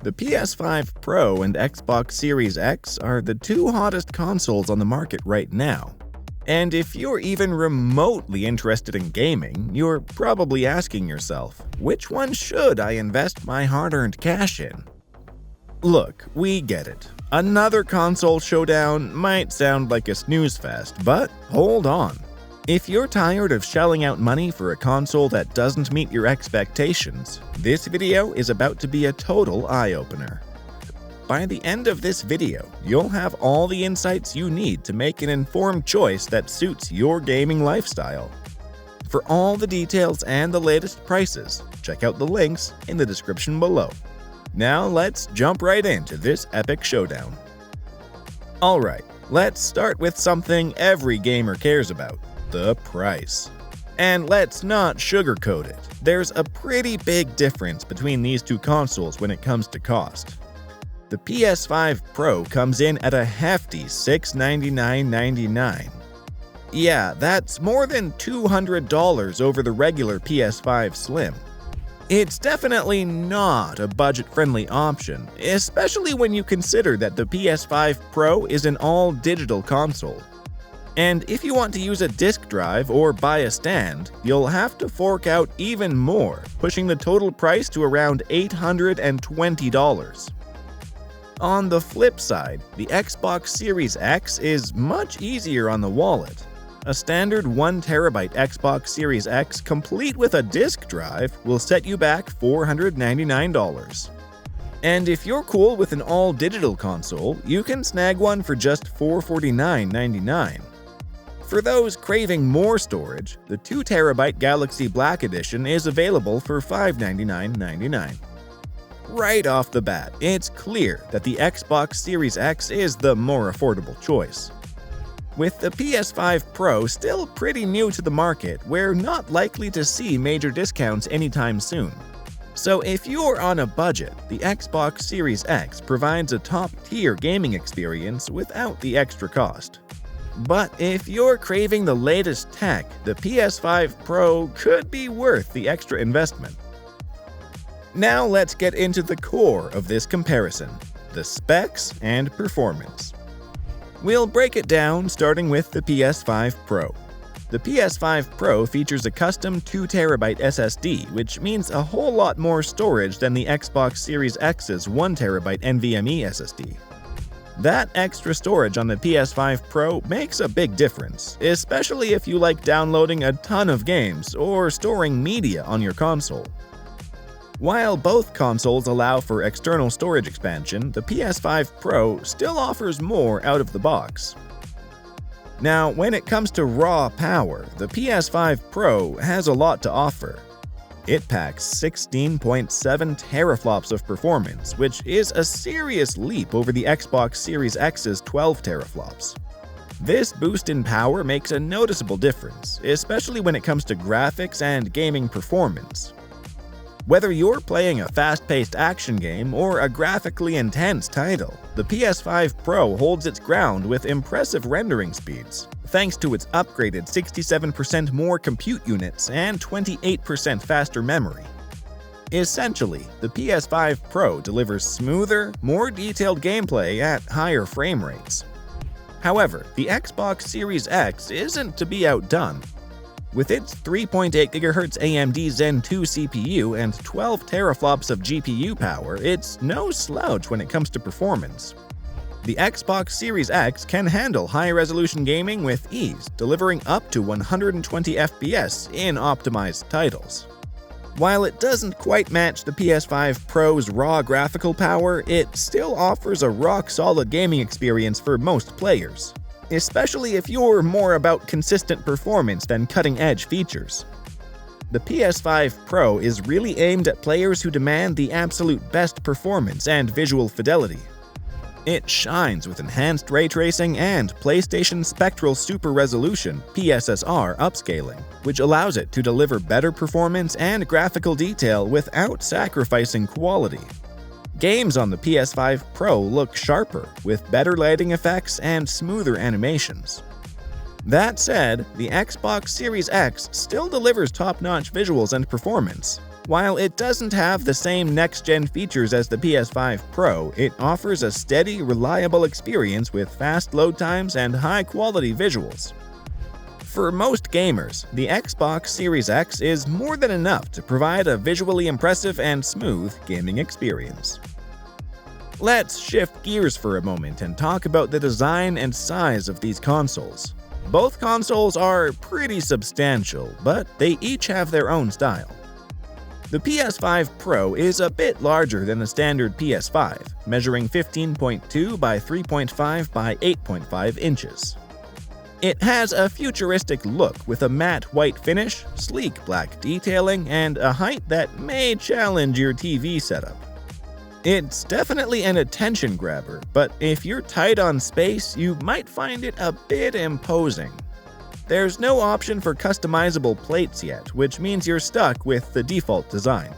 The PS5 Pro and Xbox Series X are the two hottest consoles on the market right now. And if you're even remotely interested in gaming, you're probably asking yourself, which one should I invest my hard-earned cash in? Look, we get it. Another console showdown might sound like a snooze fest, but hold on. If you're tired of shelling out money for a console that doesn't meet your expectations, this video is about to be a total eye-opener. By the end of this video, you'll have all the insights you need to make an informed choice that suits your gaming lifestyle. For all the details and the latest prices, check out the links in the description below. Now let's jump right into this epic showdown. Alright, let's start with something every gamer cares about. The price. And let's not sugarcoat it. There's a pretty big difference between these two consoles when it comes to cost. The PS5 Pro comes in at a hefty $699.99. Yeah, that's more than $200 over the regular PS5 Slim. It's definitely not a budget-friendly option, especially when you consider that the PS5 Pro is an all-digital console. And if you want to use a disk drive or buy a stand, you'll have to fork out even more, pushing the total price to around $820. On the flip side, the Xbox Series X is much easier on the wallet. A standard 1TB Xbox Series X complete with a disk drive will set you back $499. And if you're cool with an all-digital console, you can snag one for just $449.99. For those craving more storage, the 2TB Galaxy Black Edition is available for $599.99. Right off the bat, it's clear that the Xbox Series X is the more affordable choice. With the PS5 Pro still pretty new to the market, we're not likely to see major discounts anytime soon. So if you're on a budget, the Xbox Series X provides a top-tier gaming experience without the extra cost. But if you're craving the latest tech, the PS5 Pro could be worth the extra investment. Now let's get into the core of this comparison, the specs and performance. We'll break it down starting with the PS5 Pro. The PS5 Pro features a custom 2TB SSD, which means a whole lot more storage than the Xbox Series X's 1TB NVMe SSD. That extra storage on the PS5 Pro makes a big difference, especially if you like downloading a ton of games or storing media on your console. While both consoles allow for external storage expansion, the PS5 Pro still offers more out of the box. Now, when it comes to raw power, the PS5 Pro has a lot to offer. It packs 16.7 teraflops of performance, which is a serious leap over the Xbox Series X's 12 teraflops. This boost in power makes a noticeable difference, especially when it comes to graphics and gaming performance. Whether you're playing a fast-paced action game or a graphically intense title, the PS5 Pro holds its ground with impressive rendering speeds, thanks to its upgraded 67% more compute units and 28% faster memory. Essentially, the PS5 Pro delivers smoother, more detailed gameplay at higher frame rates. However, the Xbox Series X isn't to be outdone. With its 3.8 GHz AMD Zen 2 CPU and 12 teraflops of GPU power, it's no slouch when it comes to performance. The Xbox Series X can handle high-resolution gaming with ease, delivering up to 120 FPS in optimized titles. While it doesn't quite match the PS5 Pro's raw graphical power, it still offers a rock-solid gaming experience for most players, especially if you're more about consistent performance than cutting-edge features. The PS5 Pro is really aimed at players who demand the absolute best performance and visual fidelity. It shines with enhanced ray tracing and PlayStation Spectral Super Resolution (PSSR) upscaling, which allows it to deliver better performance and graphical detail without sacrificing quality. Games on the PS5 Pro look sharper, with better lighting effects and smoother animations. That said, the Xbox Series X still delivers top-notch visuals and performance. While it doesn't have the same next-gen features as the PS5 Pro, it offers a steady, reliable experience with fast load times and high-quality visuals. For most gamers, the Xbox Series X is more than enough to provide a visually impressive and smooth gaming experience. Let's shift gears for a moment and talk about the design and size of these consoles. Both consoles are pretty substantial, but they each have their own style. The PS5 Pro is a bit larger than the standard PS5, measuring 15.2 by 3.5 by 8.5 inches. It has a futuristic look with a matte white finish, sleek black detailing, and a height that may challenge your TV setup. It's definitely an attention grabber, but if you're tight on space, you might find it a bit imposing. There's no option for customizable plates yet, which means you're stuck with the default design.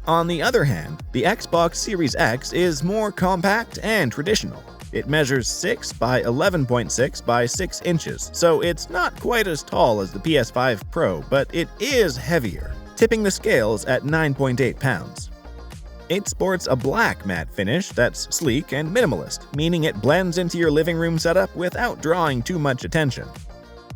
On the other hand, the Xbox Series X is more compact and traditional. It measures 6 by 11.6 by 6 inches, so it's not quite as tall as the PS5 Pro, but it is heavier, tipping the scales at 9.8 pounds. It sports a black matte finish that's sleek and minimalist, meaning it blends into your living room setup without drawing too much attention.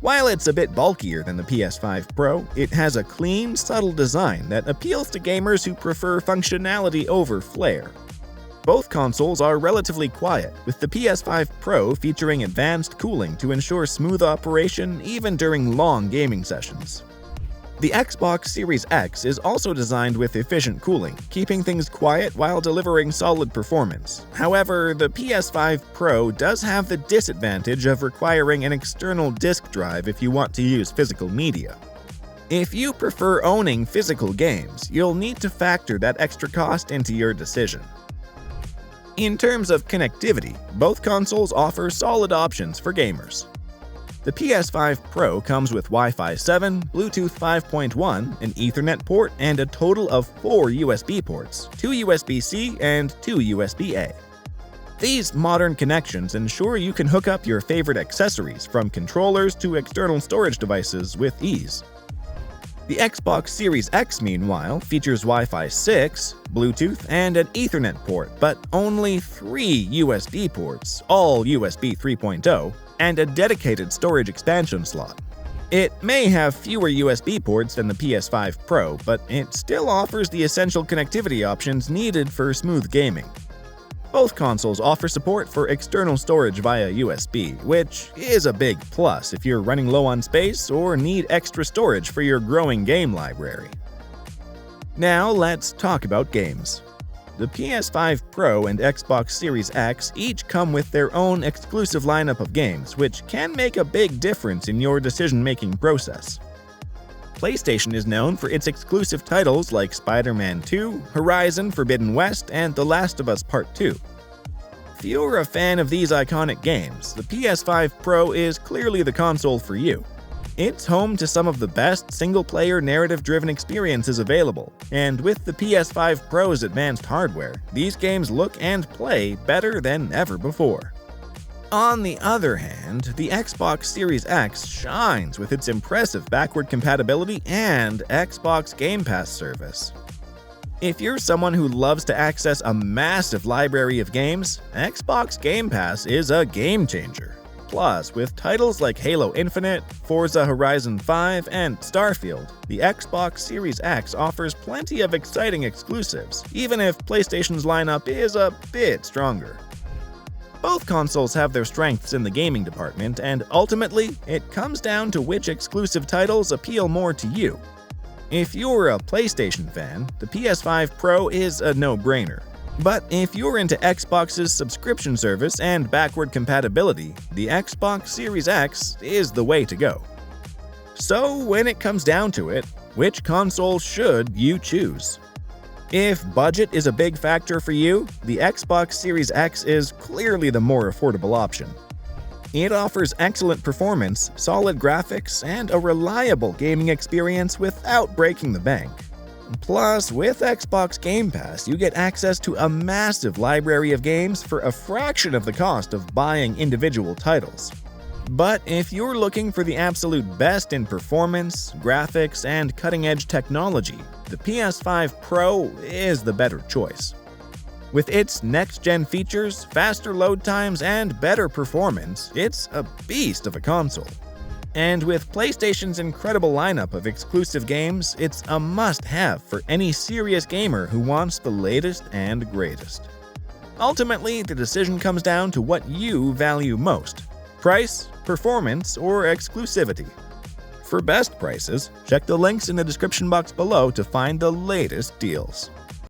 While it's a bit bulkier than the PS5 Pro, it has a clean, subtle design that appeals to gamers who prefer functionality over flair. Both consoles are relatively quiet, with the PS5 Pro featuring advanced cooling to ensure smooth operation even during long gaming sessions. The Xbox Series X is also designed with efficient cooling, keeping things quiet while delivering solid performance. However, the PS5 Pro does have the disadvantage of requiring an external disk drive if you want to use physical media. If you prefer owning physical games, you'll need to factor that extra cost into your decision. In terms of connectivity, both consoles offer solid options for gamers. The PS5 Pro comes with Wi-Fi 7, Bluetooth 5.1, an Ethernet port, and a total of 4 USB ports, 2 USB-C and 2 USB-A. These modern connections ensure you can hook up your favorite accessories from controllers to external storage devices with ease. The Xbox Series X, meanwhile, features Wi-Fi 6, Bluetooth, and an Ethernet port, but only 3 USB ports, all USB 3.0, and a dedicated storage expansion slot. It may have fewer USB ports than the PS5 Pro, but it still offers the essential connectivity options needed for smooth gaming. Both consoles offer support for external storage via USB, which is a big plus if you're running low on space or need extra storage for your growing game library. Now let's talk about games. The PS5 Pro and Xbox Series X each come with their own exclusive lineup of games, which can make a big difference in your decision-making process. PlayStation is known for its exclusive titles like Spider-Man 2, Horizon Forbidden West, and The Last of Us Part 2. If you're a fan of these iconic games, the PS5 Pro is clearly the console for you. It's home to some of the best single-player narrative-driven experiences available, and with the PS5 Pro's advanced hardware, these games look and play better than ever before. On the other hand, the Xbox Series X shines with its impressive backward compatibility and Xbox Game Pass service. If you're someone who loves to access a massive library of games, Xbox Game Pass is a game changer. Plus, with titles like Halo Infinite, Forza Horizon 5, and Starfield, the Xbox Series X offers plenty of exciting exclusives, even if PlayStation's lineup is a bit stronger. Both consoles have their strengths in the gaming department, and ultimately, it comes down to which exclusive titles appeal more to you. If you're a PlayStation fan, the PS5 Pro is a no-brainer. But if you're into Xbox's subscription service and backward compatibility, the Xbox Series X is the way to go. So when it comes down to it, which console should you choose? If budget is a big factor for you, the Xbox Series X is clearly the more affordable option. It offers excellent performance, solid graphics, and a reliable gaming experience without breaking the bank. Plus, with Xbox Game Pass, you get access to a massive library of games for a fraction of the cost of buying individual titles. But if you're looking for the absolute best in performance, graphics, and cutting-edge technology, the PS5 Pro is the better choice. With its next-gen features, faster load times, and better performance, it's a beast of a console. And with PlayStation's incredible lineup of exclusive games, it's a must-have for any serious gamer who wants the latest and greatest. Ultimately, the decision comes down to what you value most: price, performance, or exclusivity. For best prices, check the links in the description box below to find the latest deals.